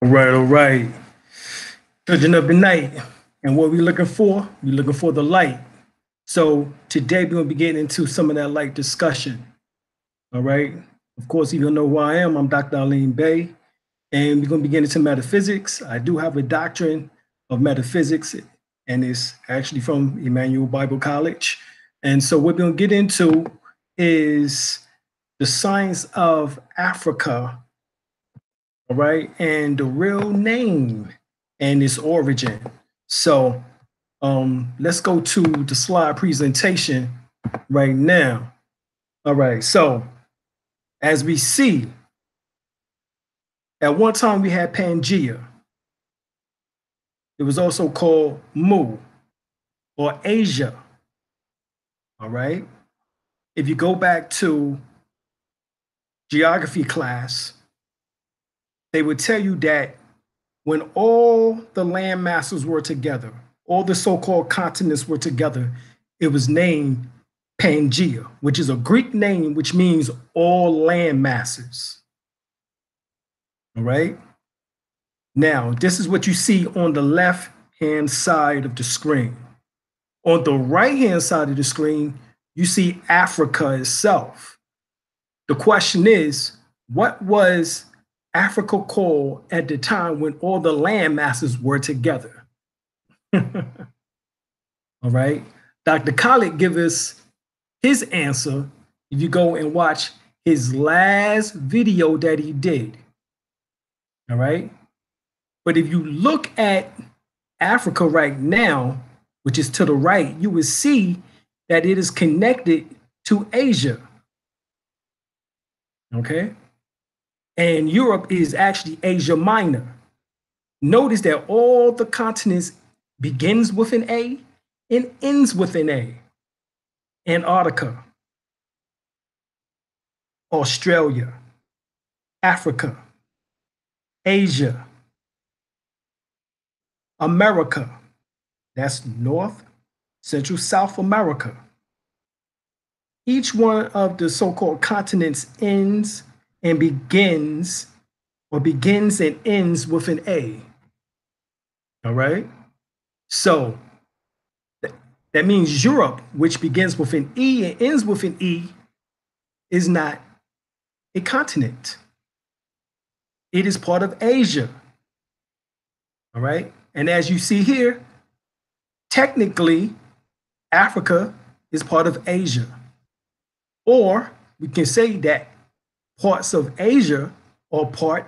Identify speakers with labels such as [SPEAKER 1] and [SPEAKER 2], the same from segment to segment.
[SPEAKER 1] All right. Children of the night. And what we're looking for? We're looking for the light. So today we're going to be getting into some of that light discussion. All right. Of course, you don't know who I am. I'm Dr. Alim El-Bey. And we're going to be getting into metaphysics. I do have a doctrine of metaphysics, and it's actually from Emmanuel Bible College. And so what we're going to get into is the science of Africa, all right, and the real name and its origin. So let's go to the slide presentation right now. All right, so as we see, at one time we had Pangea. It was also called Mu or Asia, all right? If you go back to geography class, they would tell you that when all the land masses were together, all the so-called continents were together, it was named Pangea, which is a Greek name, which means all land masses. All right. Now, this is what you see on the left-hand side of the screen. On the right-hand side of the screen, you see Africa itself. The question is, what was Africa called at the time when all the land masses were together? All right. Dr. Khalid gives us his answer if you go and watch his last video that he did. All right. But if you look at Africa right now, which is to the right, you will see that it is connected to Asia. Okay. And Europe is actually Asia Minor. Notice that all the continents begins with an A and ends with an A. Antarctica, Australia, Africa, Asia, America, that's North, Central, South America. Each one of the so-called continents ends and begins and ends with an A. All right. So that means Europe, which begins with an E and ends with an E, is not a continent. It is part of Asia. All right. And as you see here, technically, Africa is part of Asia. Or we can say that parts of Asia are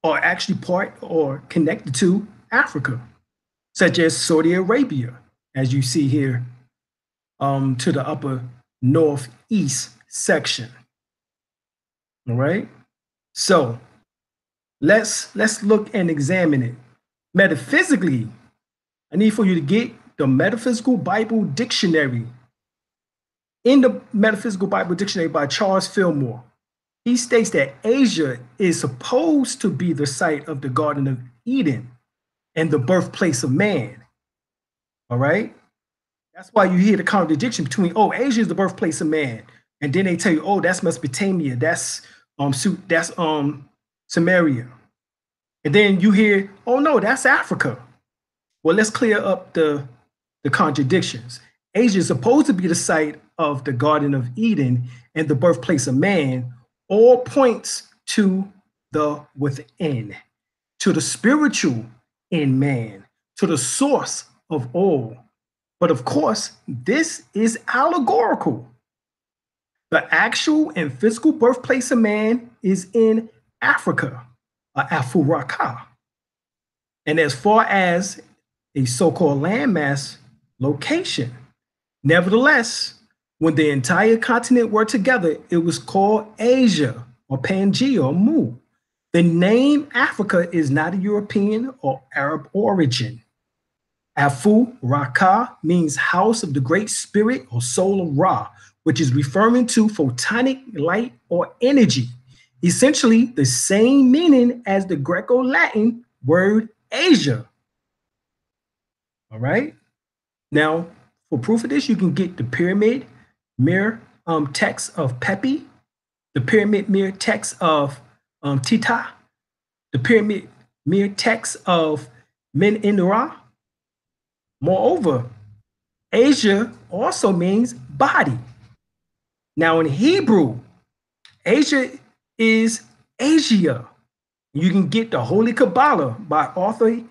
[SPEAKER 1] actually part or connected to Africa, such as Saudi Arabia, as you see here to the upper northeast section. All right. So let's look and examine it. Metaphysically, I need for you to get the Metaphysical Bible Dictionary. In the Metaphysical Bible Dictionary by Charles Fillmore, he states that Asia is supposed to be the site of the Garden of Eden and the birthplace of man. All right. That's why you hear the contradiction between, oh, Asia is the birthplace of man. And then they tell you, oh, that's Mesopotamia. That's Samaria. And then you hear, oh, no, that's Africa. Well, let's clear up the contradictions. Asia is supposed to be the site of the Garden of Eden and the birthplace of man. All points to the within, to the spiritual in man, to the source of all. But of course, this is allegorical. The actual and physical birthplace of man is in Africa, Afuraka. And as far as a so-called landmass location, nevertheless, when the entire continent were together, it was called Asia or Pangea or Mu. The name Africa is not a European or Arab origin. Afu Raka means house of the great spirit or soul of Ra, which is referring to photonic light or energy, essentially the same meaning as the Greco-Latin word Asia. All right. Now, for proof of this, you can get the pyramid mirror text of Pepi, the pyramid mirror text of Tita, the pyramid mere text of Men in Ra. Moreover, Asia also means body. Now in Hebrew, Asia is Asia. You can get the Holy Kabbalah by author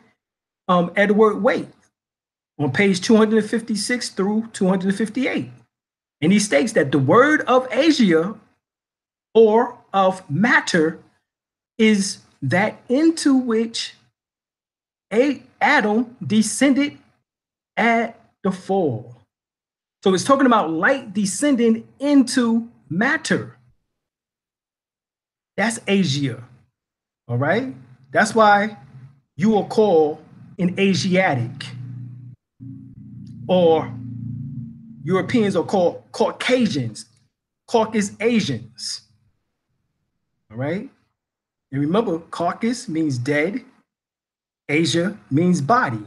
[SPEAKER 1] Edward Waite on page 256 through 258. And he states that the word of Asia or of matter is that into which Adam descended at the fall. So it's talking about light descending into matter. That's Asia. All right. That's why you are called an Asiatic, or Europeans are called Caucasians, Caucasus Asians. All right. And remember, Caucasus means dead, Asia means body.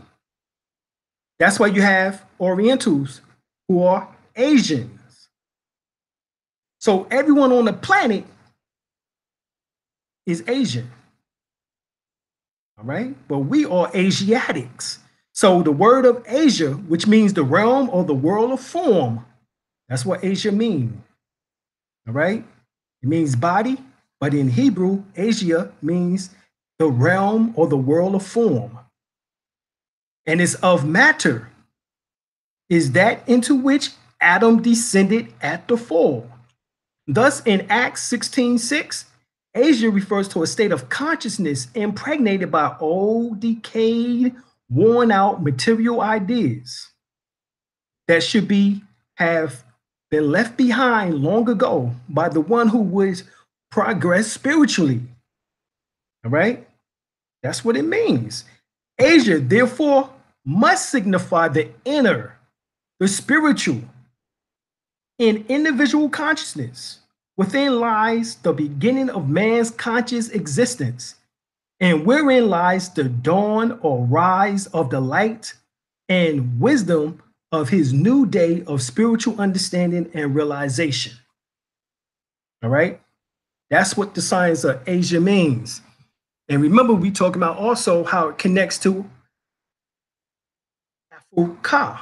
[SPEAKER 1] That's why you have Orientals who are Asians. So everyone on the planet is Asian. All right. But we are Asiatics. So the word of Asia, which means the realm or the world of form, that's what Asia means. All right. It means body, but in Hebrew, Asia means the realm or the world of form. And it's of matter, is that into which Adam descended at the fall. Thus, in Acts 16:6, Asia refers to a state of consciousness impregnated by old, decayed, worn out material ideas that should have been left behind long ago by the one who would progress spiritually. All right? That's what it means. Asia, therefore, must signify the inner, the spiritual, in individual consciousness. Within lies the beginning of man's conscious existence, and wherein lies the dawn or rise of the light and wisdom of his new day of spiritual understanding and realization. All right? That's what the science of Asia means. And remember, we talk about also how it connects to Africa,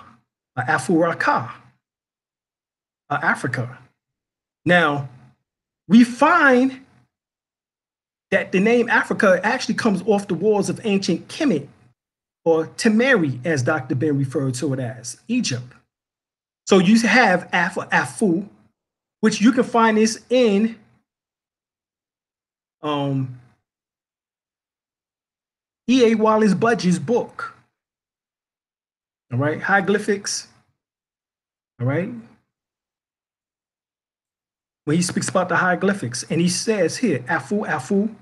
[SPEAKER 1] Africa. Now, we find that the name Africa actually comes off the walls of ancient Kemet, or Temeri, as Dr. Ben referred to it as, Egypt. So you have Afu, which you can find this in E.A. Wallace Budge's book. All right, hieroglyphics. All right. When he speaks about the hieroglyphics, and he says here, Afu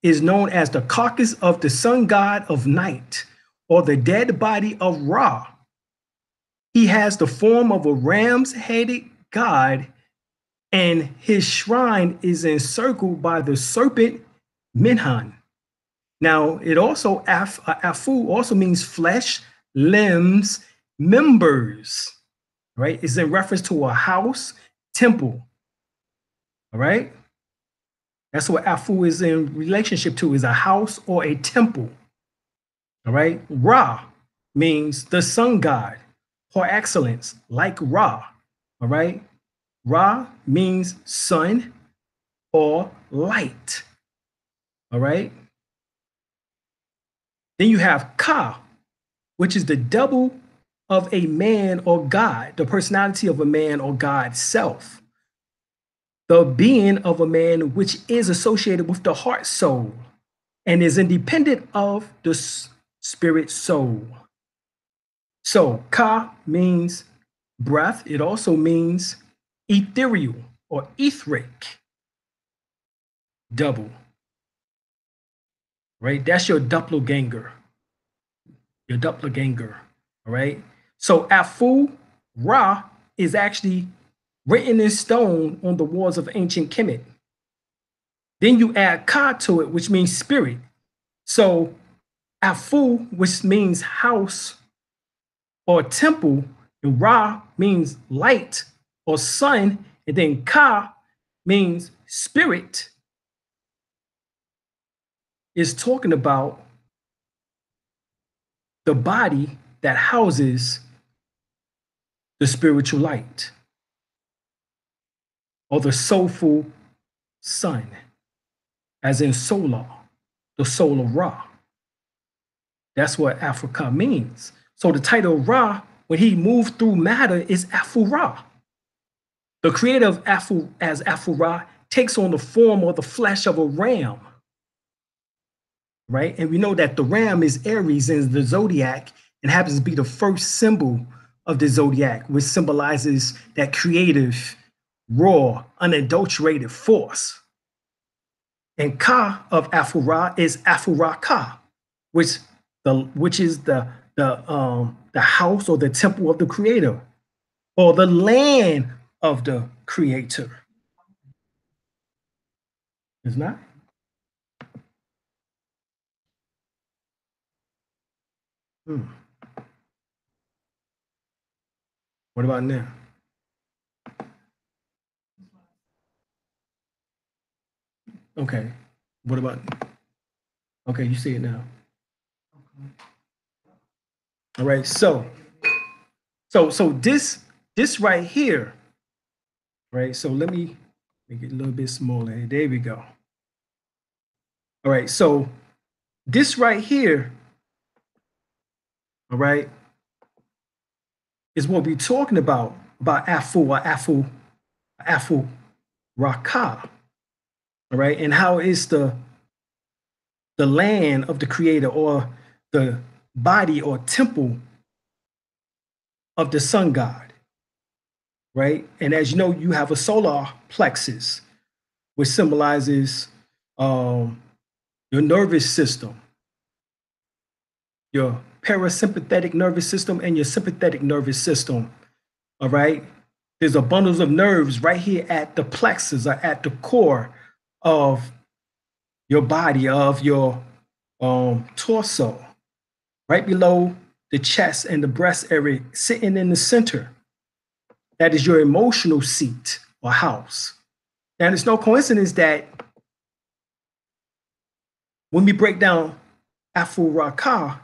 [SPEAKER 1] is known as the carcass of the sun god of night, or the dead body of Ra. He has the form of a ram's-headed god, and his shrine is encircled by the serpent Minhan. Now, it also, Afu also means flesh, limbs, members, right? It's in reference to a house, temple, all right? That's what Afu is in relationship to, is a house or a temple, all right? Ra means the sun god, or excellence, like Ra, all right? Ra means sun or light, all right? Then you have Ka, which is the double of a man or God, the personality of a man or God self, the being of a man which is associated with the heart soul and is independent of the spirit soul. So Ka means breath. It also means ethereal or etheric, double, right? That's your doppelganger, all right? So Afu Ra is actually written in stone on the walls of ancient Kemet. Then you add Ka to it, which means spirit. So Afu, which means house or temple, and Ra means light or sun, and then Ka means spirit. is talking about the body that houses the spiritual light or the soulful sun, as in solar, the soul of Ra. That's what Africa means. So the title Ra, when he moved through matter, is Afu-Ra. The creator of Afu-Ra takes on the form or the flesh of a ram, right? And we know that the ram is Aries in the zodiac and happens to be the first symbol of the zodiac, which symbolizes that creative, raw, unadulterated force. And Ka of Afu-Ra is Afu-Ra Ka, which is the house or the temple of the creator, or the land of the creator. It's not? What about now? Okay. What about? Okay, you see it now. All right. So this right here, right? So let me make it a little bit smaller. There we go. All right. So this right here, all right, is what we're talking about Afu Raka, all right, and how is the land of the creator or the body or temple of the sun god, right? And as you know, you have a solar plexus, which symbolizes your nervous system, your parasympathetic nervous system and your sympathetic nervous system, all right? There's a bundles of nerves right here at the plexus or at the core of your body, of your torso, right below the chest and the breast area, sitting in the center. That is your emotional seat or house. Now, it's no coincidence that when we break down Afu-Ra-Ka,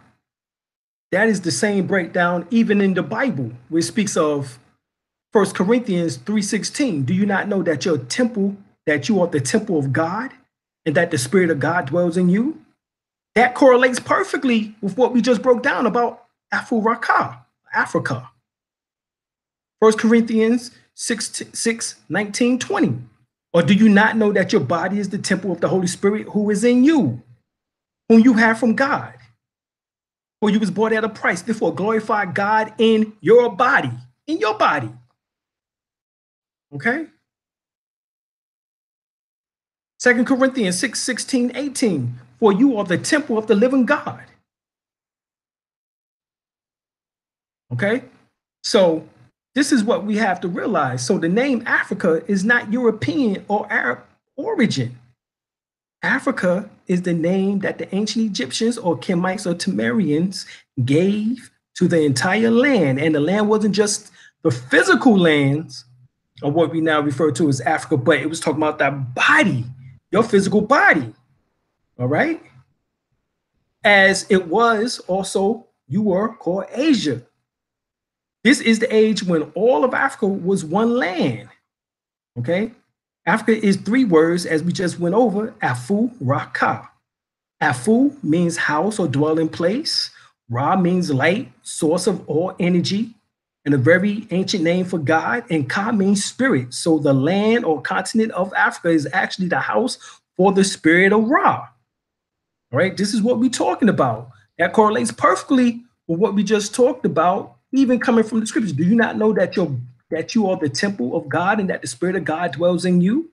[SPEAKER 1] that is the same breakdown even in the Bible, where it speaks of 1 Corinthians 3:16. Do you not know that your temple, that you are the temple of God, and that the Spirit of God dwells in you? That correlates perfectly with what we just broke down about Afu-Ra-Ka, Africa. 1 Corinthians 6:19, 20. Or do you not know that your body is the temple of the Holy Spirit who is in you, whom you have from God? For you was bought at a price. Therefore, glorify God in your body. In your body. Okay? 2 Corinthians 6:16, 18. For you are the temple of the living God. Okay? So this is what we have to realize. So the name Africa is not European or Arab origin. Africa is the name that the ancient Egyptians or Kemites or Temerians gave to the entire land. And the land wasn't just the physical lands of what we now refer to as Africa, but it was talking about that body, your physical body. All right? As it was also, you were called Asia. This is the age when all of Africa was one land. Okay? Africa is three words, as we just went over, Afu-Ra-Ka. Afu means house or dwelling place. Ra means light, source of all energy, and a very ancient name for God. And Ka means spirit. So the land or continent of Africa is actually the house for the spirit of Ra. All right, this is what we're talking about. That correlates perfectly with what we just talked about, even coming from the scriptures. Do you not know that you are the temple of God and that the Spirit of God dwells in you?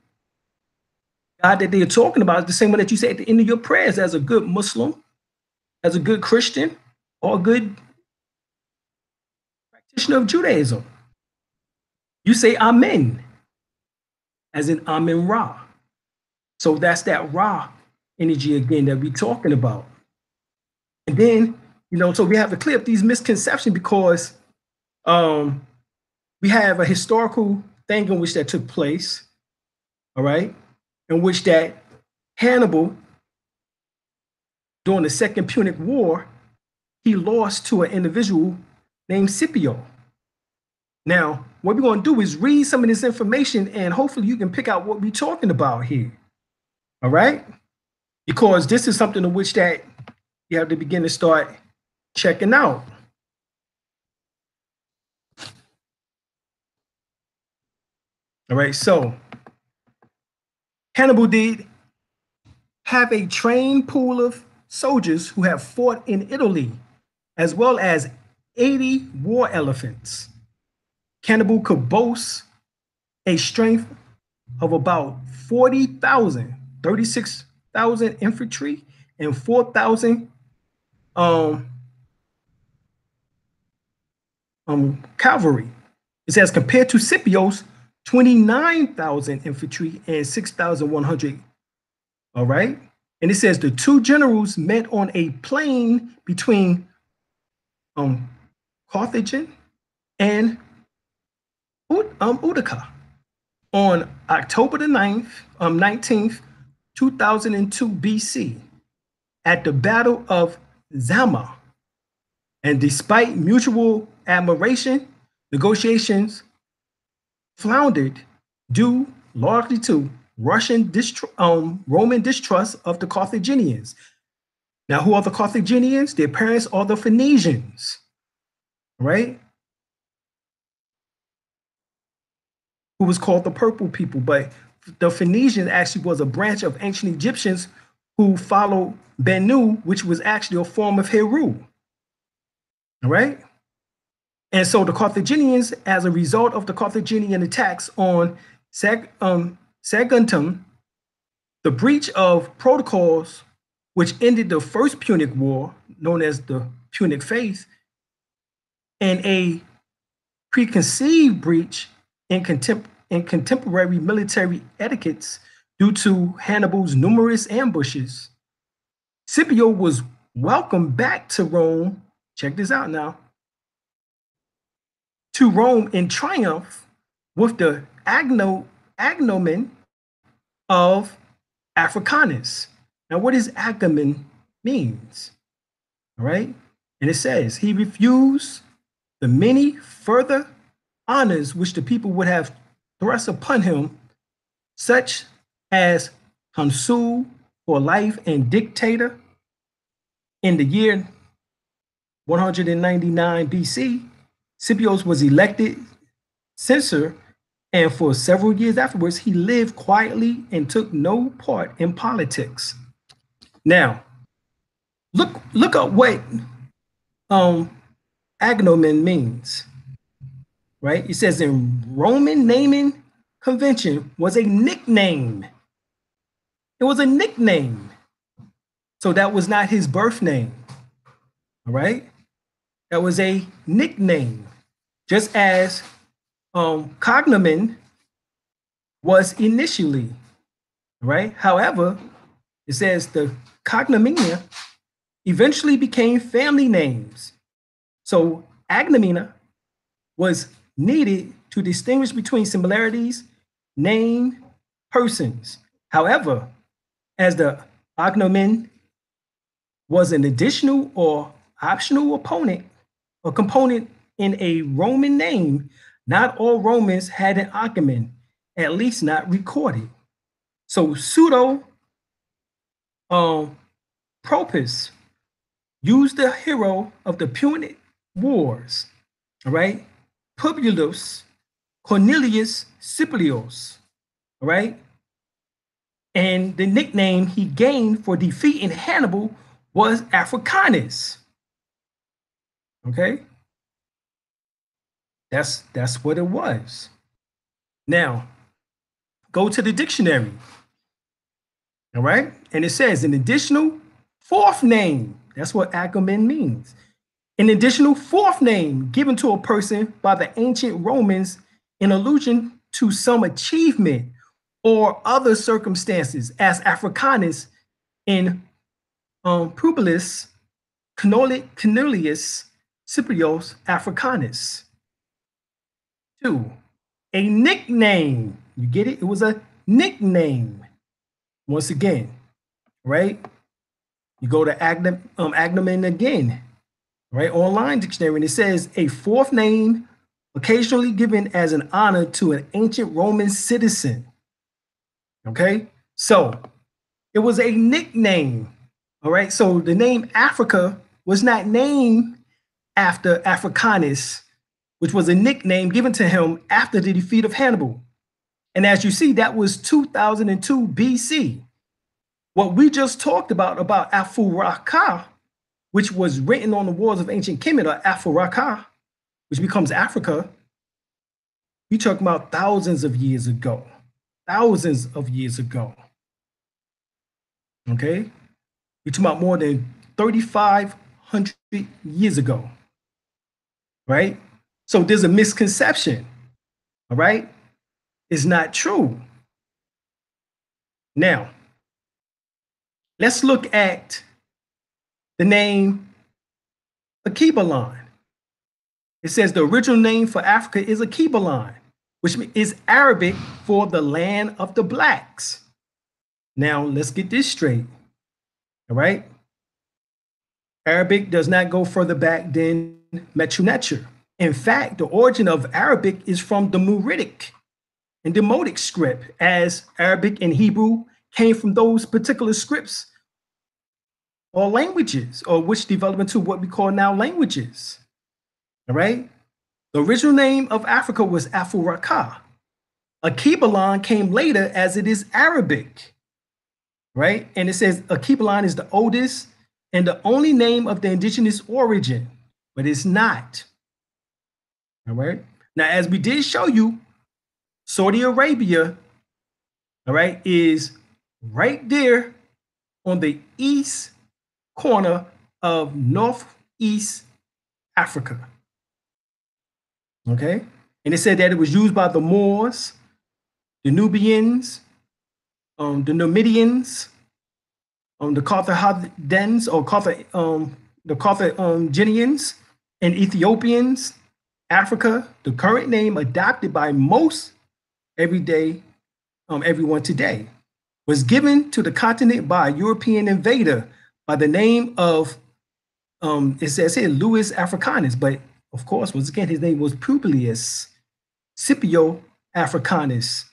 [SPEAKER 1] God that they're talking about is the same one that you say at the end of your prayers as a good Muslim, as a good Christian, or a good practitioner of Judaism. You say Amen, as in Amen Ra. So that's that Ra energy again that we're talking about. And then, so we have to clear up these misconceptions because we have a historical thing in which that took place, all right, in which that Hannibal during the Second Punic War, he lost to an individual named Scipio. Now, what we're going to do is read some of this information, and hopefully you can pick out what we're talking about here. All right? Because this is something in which that you have to begin to start checking out. All right, so Hannibal did have a trained pool of soldiers who have fought in Italy, as well as 80 war elephants. Hannibal could boast a strength of about 40,000, 36,000 infantry, and 4,000 cavalry. It says compared to Scipio's 29,000 infantry and 6,100. All right. And it says the two generals met on a plain between Carthage and Utica on October the 19th, 2002 BC at the Battle of Zama. And despite mutual admiration, negotiations floundered due largely to Roman distrust of the Carthaginians. Now, who are the Carthaginians? Their parents are the Phoenicians, right? Who was called the Purple People, but the Phoenicians actually was a branch of ancient Egyptians who followed Bennu, which was actually a form of Heru, all right? And so the Carthaginians, as a result of the Carthaginian attacks on Saguntum, the breach of protocols, which ended the First Punic War, known as the Punic Faith, and a preconceived breach in contemporary military etiquettes due to Hannibal's numerous ambushes, Scipio was welcomed back to Rome. Check this out now. To Rome in triumph with the agnomen of Africanus. Now, what does agnomen means? All right. And it says he refused the many further honors which the people would have thrust upon him, such as consul for life and dictator. In the year 199 BC, Scipio was elected censor, and for several years afterwards, he lived quietly and took no part in politics. Now, look up what agnomen means, right? It says in Roman naming convention was a nickname. It was a nickname. So that was not his birth name, all right? That was a nickname, just as cognomen was initially, right? However, it says the cognomina eventually became family names. So agnomina was needed to distinguish between similarities, named persons. However, as the agnomen was an additional or optional component in a Roman name, not all Romans had an agnomen, at least not recorded. So pseudo Propus used the hero of the Punic Wars, all right, Publius Cornelius Scipio's, all right, and the nickname he gained for defeating Hannibal was Africanus. Okay, that's what it was. Now, go to the dictionary. All right, and it says an additional fourth name. That's what agnomen means. An additional fourth name given to a person by the ancient Romans in allusion to some achievement or other circumstances, as Africanus in Publius Cornelius Scipio's Africanus. 2, a nickname. You get it? It was a nickname. Once again, right? You go to Agnomen again, right? Online dictionary, and it says a fourth name occasionally given as an honor to an ancient Roman citizen. Okay, so it was a nickname. All right, so the name Africa was not named after Africanus, which was a nickname given to him after the defeat of Hannibal. And as you see, that was 2002 BC. What we just talked about Afuraka, which was written on the walls of ancient Kemet, or Afuraka, which becomes Africa, we talking about thousands of years ago. Thousands of years ago. Okay? We're talking about more than 3,500 years ago. Right? So there's a misconception. All right? It's not true. Now, let's look at the name Akibalan. It says the original name for Africa is Akibalan, which is Arabic for the land of the blacks. Now, let's get this straight. All right? Arabic does not go further back than Metu Neter. In fact, the origin of Arabic is from the Muritic and Demotic script, as Arabic and Hebrew came from those particular scripts or languages, or which developed into what we call now languages. All right? The original name of Africa was Afuraka. Akibalan came later as it is Arabic. Right? And it says Akibalan is the oldest and the only name of the indigenous origin, but it's not. All right? Now, as we did show you, Saudi Arabia, all right, is right there on the east corner of Northeast Africa. Okay? And it said that it was used by the Moors, the Nubians, the Numidians, the Carthaginians, or the Carthaginians and Ethiopians. Africa, the current name adopted by most everyone today, was given to the continent by a European invader by the name of, it says here, Louis Africanus, but of course, once again, his name was Publius Scipio Africanus,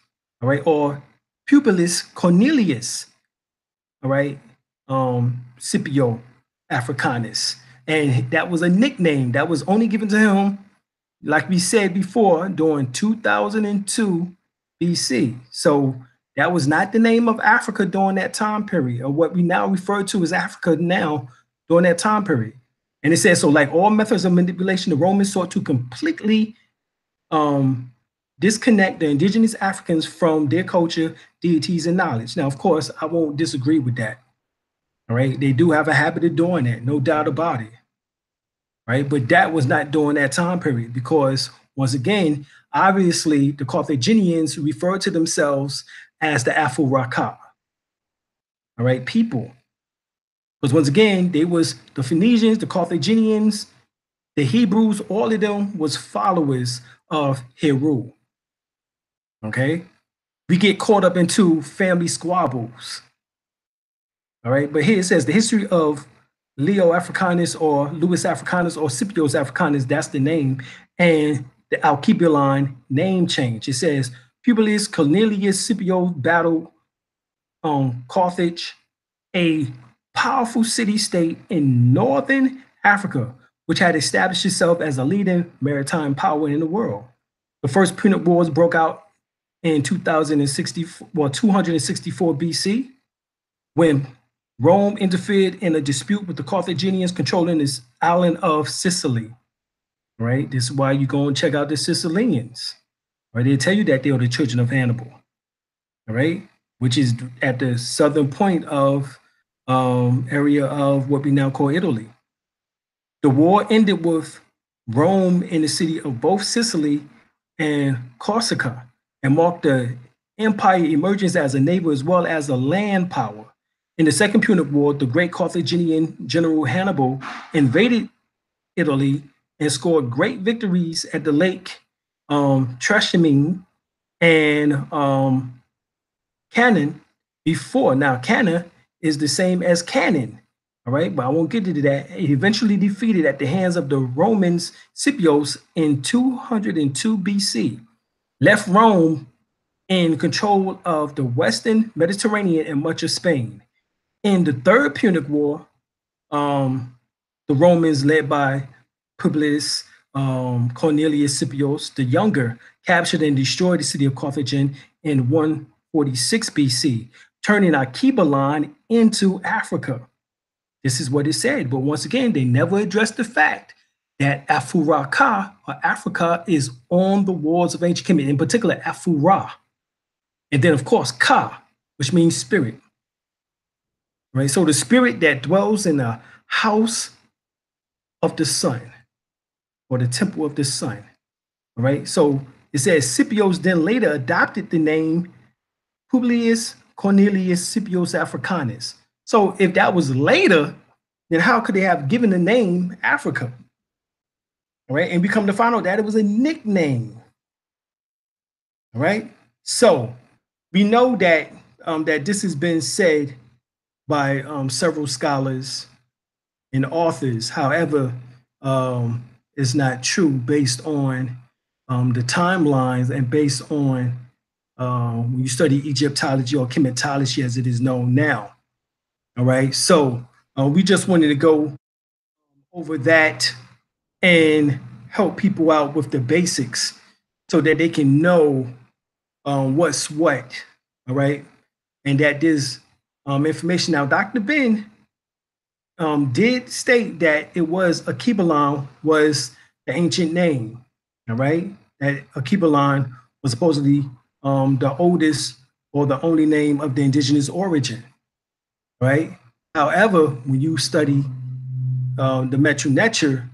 [SPEAKER 1] all right, or Publius Cornelius, all right, Scipio Africanus. And that was a nickname that was only given to him, like we said before, during 2002 BC. So that was not the name of Africa during that time period, or what we now refer to as Africa now during that time period. And it says, so like all methods of manipulation, the Romans sought to completely disconnect the indigenous Africans from their culture, deities, and knowledge. Now, of course, I won't disagree with that. All right. They do have a habit of doing that, no doubt about it. Right. But that was not during that time period, because once again, obviously, the Carthaginians referred to themselves as the Afuraka. All right, people. Because once again, they was the Phoenicians, the Carthaginians, the Hebrews, all of them was followers of Heru. Okay. We get caught up into family squabbles. All right. But here it says the history of Leo Africanus, or Louis Africanus, or Scipio Africanus, that's the name, and the Alkebulan name change. It says Publius Cornelius Scipio battled Carthage, a powerful city-state in northern Africa, which had established itself as a leading maritime power in the world. The first Punic Wars broke out in 264 BC, when Rome interfered in a dispute with the Carthaginians controlling this island of Sicily. Right? This is why you go and check out the Sicilians. Right? They tell you that they are the children of Hannibal. All right? Which is at the southern point of area of what we now call Italy. The war ended with Rome in the city of both Sicily and Corsica, and marked the empire emergence as a naval as well as a land power. In the Second Punic War, the great Carthaginian general Hannibal invaded Italy and scored great victories at the Lake Trasimene and Cannon before. Now, Cannon is the same as Cannon, All right, but I won't get into that. He eventually defeated at the hands of the Romans Scipios in 202 BC, left Rome in control of the Western Mediterranean and much of Spain. In the Third Punic War, the Romans, led by Publius Cornelius Scipios the Younger, captured and destroyed the city of Carthage in 146 BC, turning Archebulan into Africa. This is what it said. But once again, they never addressed the fact that Afuraka, or Africa, is on the walls of ancient Kemet, in particular Afura. And then, of course, Ka, which means spirit. Right? So the spirit that dwells in the house of the sun, or the temple of the sun. All right. So it says Scipios then later adopted the name Publius Cornelius Scipios Africanus. So if that was later, then how could they have given the name Africa? All right. And we come to find out that it was a nickname. All right. So we know that that this has been said by several scholars and authors. However, it's not true based on the timelines and based on when you study Egyptology or chematology as it is known now. All right. So we just wanted to go over that and help people out with the basics so that they can know what's what. All right. And that this information. Now, Dr. Ben did state that it was Archebulan was the ancient name. All right. That Archebulan was supposedly the oldest or the only name of the indigenous origin. Right. However, when you study the Medu Neter,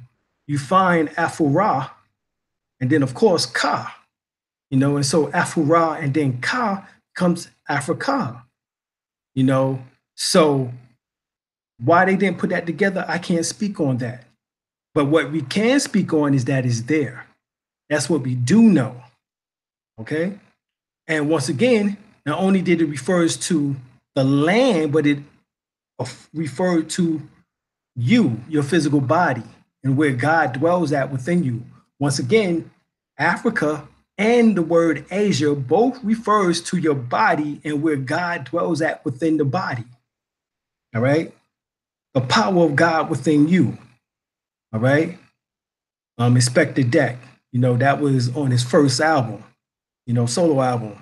[SPEAKER 1] you find Afura, and then of course Ka, and so Afura and then Ka comes Africa, so why they didn't put that together, I can't speak on that. But what we can speak on is that it's there. That's what we do know. Okay. And once again, not only did it refers to the land, but it referred to you, your physical body, and where God dwells at within you. Once again, Africa and the word Asia both refers to your body and where God dwells at within the body. All right. The power of God within you. All right. Inspector Deck, that was on his first album, solo album.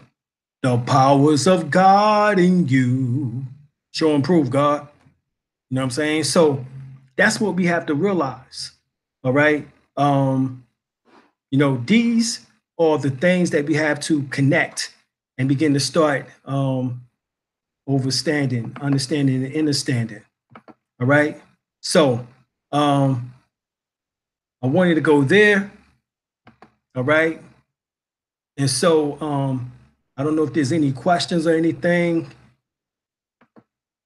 [SPEAKER 1] The powers of God in you. Show and prove, God. You know what I'm saying? So that's what we have to realize. All right. These are the things that we have to connect and begin to start understanding, and understanding. All right. So I wanted to go there. All right. And so I don't know if there's any questions or anything.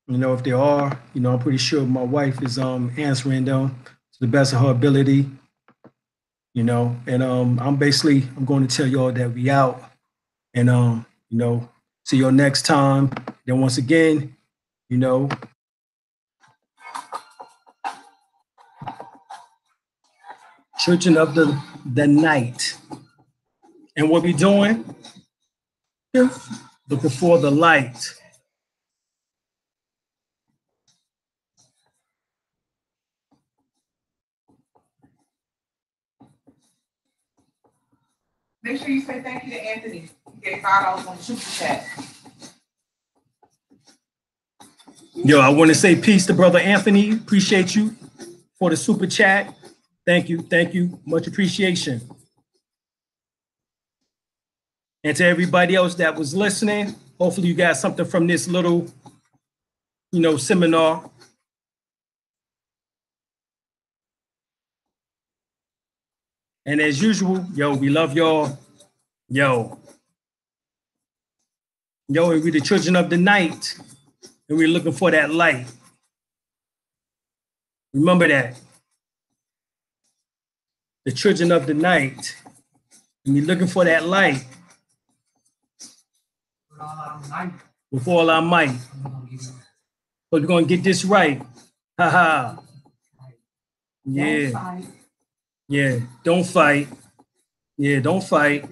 [SPEAKER 1] If there are, I'm pretty sure my wife is answering them to the best of her ability. And I'm going to tell y'all that we out, and see y'all next time. Then once again, Children of the night. And what we doing? Looking for the light.
[SPEAKER 2] Make sure you say thank you to Anthony. He gave $5 on the super chat.
[SPEAKER 1] Yo, I want to say peace to Brother Anthony. Appreciate you for the super chat. Thank you. Thank you. Much appreciation. And to everybody else that was listening, hopefully you got something from this little, seminar. And as usual, we love y'all. And we're the children of the night, and we're looking for that light. Remember that. The children of the night, and we're looking for that light. With all our might. But we're going to get this right. Haha.
[SPEAKER 2] Don't
[SPEAKER 1] Yeah.
[SPEAKER 2] fight.
[SPEAKER 1] Yeah. Don't fight. Yeah. Don't fight.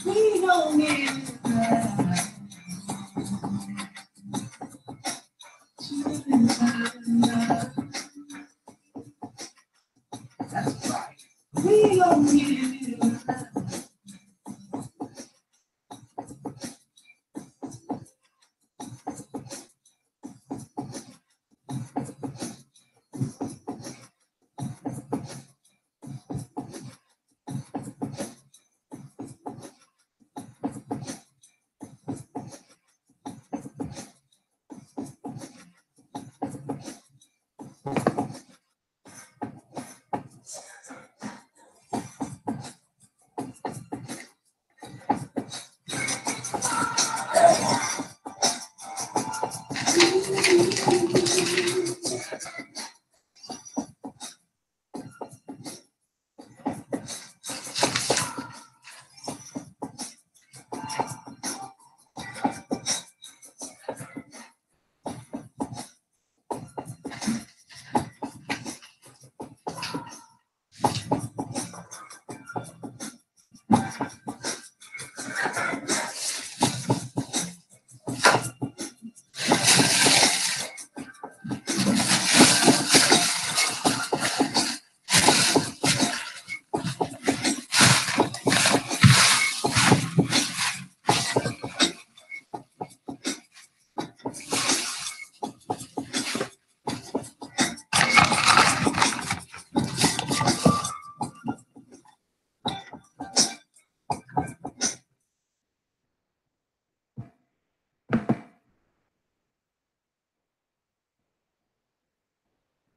[SPEAKER 2] We don't need That's right. We don't need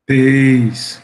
[SPEAKER 1] Peace.